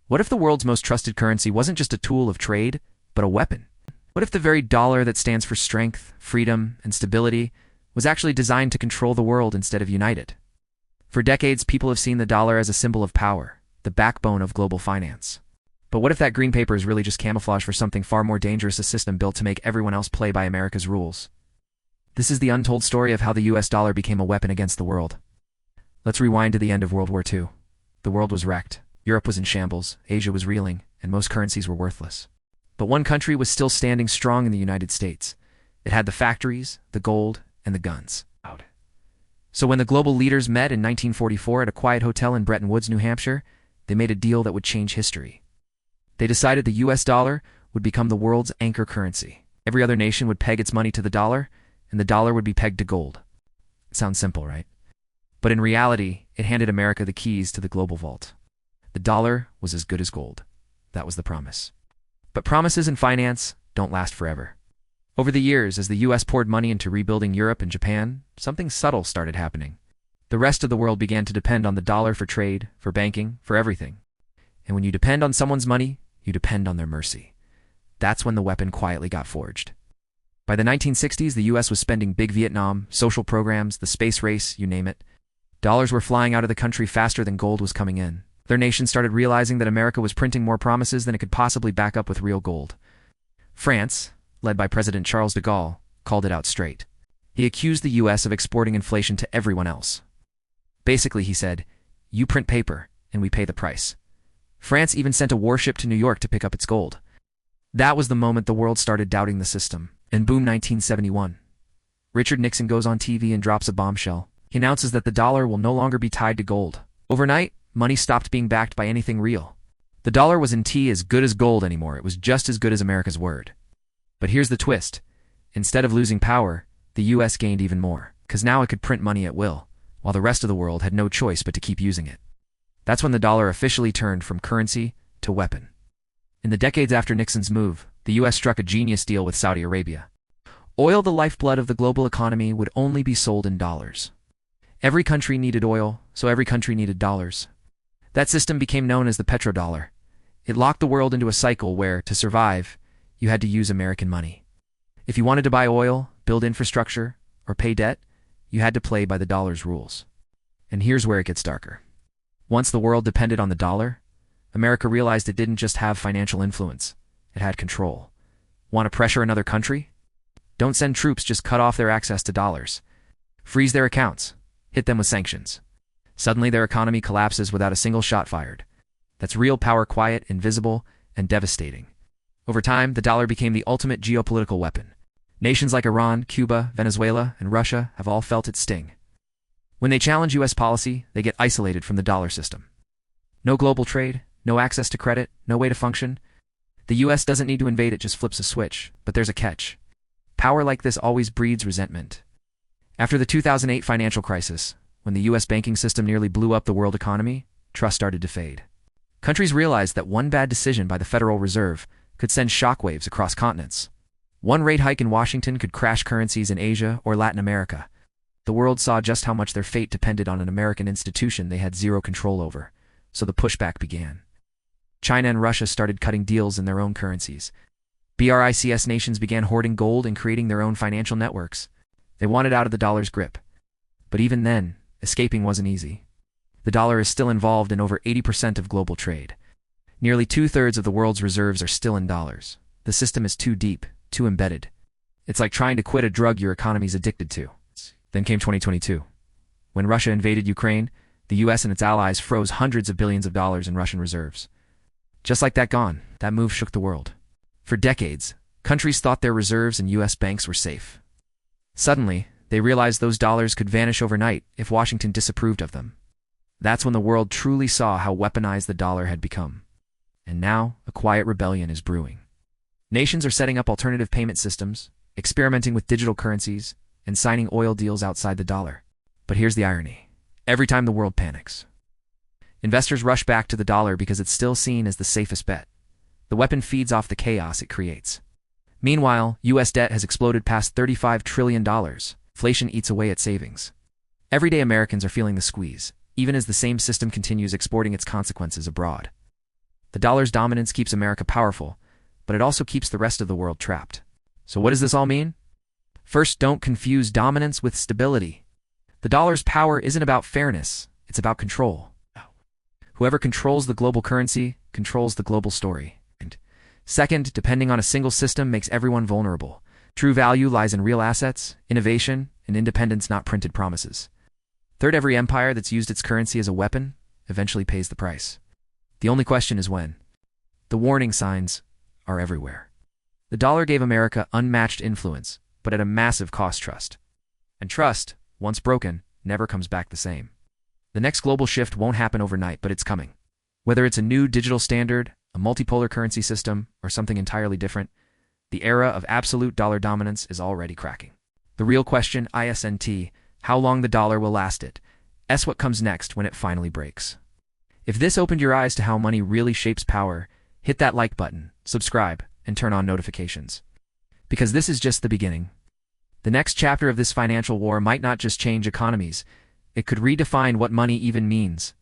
What if the world's most trusted currency wasn't just a tool of trade, but a weapon? What if the very dollar that stands for strength, freedom, and stability was actually designed to control the world instead of unite it? For decades, people have seen the dollar as a symbol of power, the backbone of global finance. But what if that green paper is really just camouflage for something far more dangerous, a system built to make everyone else play by America's rules? This is the untold story of how the US dollar became a weapon against the world. Let's rewind to the end of World War II. The world was wrecked. Europe was in shambles, Asia was reeling, and most currencies were worthless. But one country was still standing strong in the United States. It had the factories, the gold, and the guns. So when the global leaders met in 1944 at a quiet hotel in Bretton Woods, New Hampshire, they made a deal that would change history. They decided the US dollar would become the world's anchor currency. Every other nation would peg its money to the dollar, and the dollar would be pegged to gold. It sounds simple, right? But in reality, it handed America the keys to the global vault. The dollar was as good as gold. That was the promise. But promises in finance don't last forever. Over the years, as the US poured money into rebuilding Europe and Japan, something subtle started happening. The rest of the world began to depend on the dollar for trade, for banking, for everything. And when you depend on someone's money, you depend on their mercy. That's when the weapon quietly got forged. By the 1960s, the US was spending big Vietnam, social programs, the space race, you name it. Dollars were flying out of the country faster than gold was coming in. Their nation started realizing that America was printing more promises than it could possibly back up with real gold. France, led by President Charles de Gaulle, called it out straight. He accused the US of exporting inflation to everyone else. Basically, he said, "You print paper, and we pay the price." France even sent a warship to New York to pick up its gold. That was the moment the world started doubting the system. And boom, 1971. Richard Nixon goes on TV and drops a bombshell. He announces that the dollar will no longer be tied to gold. Overnight, money stopped being backed by anything real. The dollar wasn't as good as gold anymore. It was just as good as America's word. But here's the twist. Instead of losing power, the US gained even more, because now it could print money at will, while the rest of the world had no choice but to keep using it. That's when the dollar officially turned from currency to weapon. In the decades after Nixon's move, the US struck a genius deal with Saudi Arabia. Oil, the lifeblood of the global economy, would only be sold in dollars. Every country needed oil, so every country needed dollars. That system became known as the petrodollar. It locked the world into a cycle where, to survive, you had to use American money. If you wanted to buy oil, build infrastructure, or pay debt, you had to play by the dollar's rules. And here's where it gets darker. Once the world depended on the dollar, America realized it didn't just have financial influence, it had control. Want to pressure another country? Don't send troops, just cut off their access to dollars. Freeze their accounts. Hit them with sanctions. Suddenly their economy collapses without a single shot fired. That's real power, quiet, invisible, and devastating. Over time, the dollar became the ultimate geopolitical weapon. Nations like Iran, Cuba, Venezuela, and Russia have all felt its sting. When they challenge US policy, they get isolated from the dollar system. No global trade, no access to credit, no way to function. The US doesn't need to invade, it just flips a switch. But there's a catch. Power like this always breeds resentment. After the 2008 financial crisis, when the US banking system nearly blew up the world economy, trust started to fade. Countries realized that one bad decision by the Federal Reserve could send shockwaves across continents. One rate hike in Washington could crash currencies in Asia or Latin America. The world saw just how much their fate depended on an American institution they had zero control over, so the pushback began. China and Russia started cutting deals in their own currencies. BRICS nations began hoarding gold and creating their own financial networks. They wanted out of the dollar's grip. But even then, escaping wasn't easy. The dollar is still involved in over 80% of global trade. Nearly 2/3 of the world's reserves are still in dollars. The system is too deep, too embedded. It's like trying to quit a drug your economy's addicted to. Then came 2022. When Russia invaded Ukraine, the US and its allies froze hundreds of billions of dollars in Russian reserves. Just like that gone, that move shook the world. For decades, countries thought their reserves in US banks were safe. Suddenly, they realized those dollars could vanish overnight if Washington disapproved of them. That's when the world truly saw how weaponized the dollar had become. And now, a quiet rebellion is brewing. Nations are setting up alternative payment systems, experimenting with digital currencies, and signing oil deals outside the dollar. But here's the irony. Every time the world panics, investors rush back to the dollar because it's still seen as the safest bet. The weapon feeds off the chaos it creates. Meanwhile, US debt has exploded past $35 trillion. Inflation eats away at savings. Everyday Americans are feeling the squeeze, even as the same system continues exporting its consequences abroad. The dollar's dominance keeps America powerful, but it also keeps the rest of the world trapped. So what does this all mean? First, don't confuse dominance with stability. The dollar's power isn't about fairness, it's about control. Whoever controls the global currency controls the global story. And second, depending on a single system makes everyone vulnerable. True value lies in real assets, innovation, and independence, not printed promises. Third, every empire that's used its currency as a weapon eventually pays the price. The only question is when. The warning signs are everywhere. The dollar gave America unmatched influence, but at a massive cost. Trust. And trust, once broken, never comes back the same. The next global shift won't happen overnight, but it's coming. Whether it's a new digital standard, a multipolar currency system, or something entirely different, the era of absolute dollar dominance is already cracking. The real question isn't how long the dollar will last, it's what comes next when it finally breaks. If this opened your eyes to how money really shapes power, hit that like button, subscribe, and turn on notifications. Because this is just the beginning. The next chapter of this financial war might not just change economies, it could redefine what money even means.